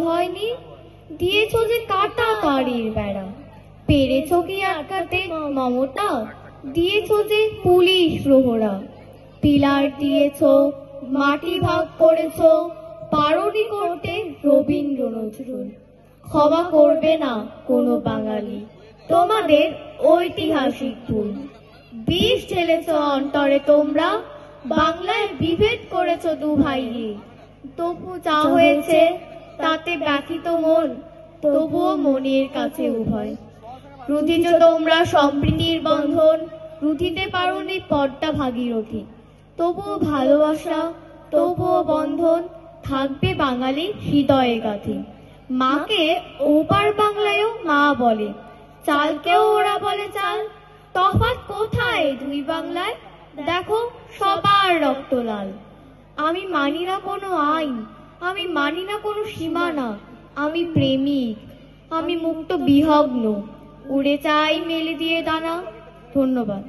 হয়নি? দিয়েছ যে কাটা তারের বেড়া, পেরেছ কি আটকাতে মমতা? দিয়েছ যে পুলিশ প্রহরা, পিলার দিয়েছ, মাটি ভাগ করেছ, পারোনি করতে রবীন্দ্র নজরুল। ক্ষমা করবে না কোনো বাঙালি তোমাদের ঐতিহাসিক ভুল। বিষ ঢেলেছ অন্তরে তোমরা, বাংলায় বিভেদ করেছ দু ভাইয়ে। তবু যা হয়েছে তাতে ব্যথিত মন, তবুও মনের কাছে উভয়। রুধিছ তোমরা সম্প্রীতির বন্ধন, রুধিতে পারোনি পদ্মা ভাগীরথী। তবুও ভালোবাসা, তবুও বন্ধন থাকবে বাঙালি হৃদয়ে গাথি। মাকে ওপার বাংলায়ও মা বলে, চালকেও ওরা বলে চাল। তফাৎ কোথায় দুই বাংলায়? দেখো সবার রক্ত লাল। আমি মানি না কোনো আইন, আমি মানি না কোনো সীমানা। আমি প্রেমিক, আমি মুক্ত বিহগ্ন, উড়ে চাই মেলে দিয়ে দানা। ধন্যবাদ।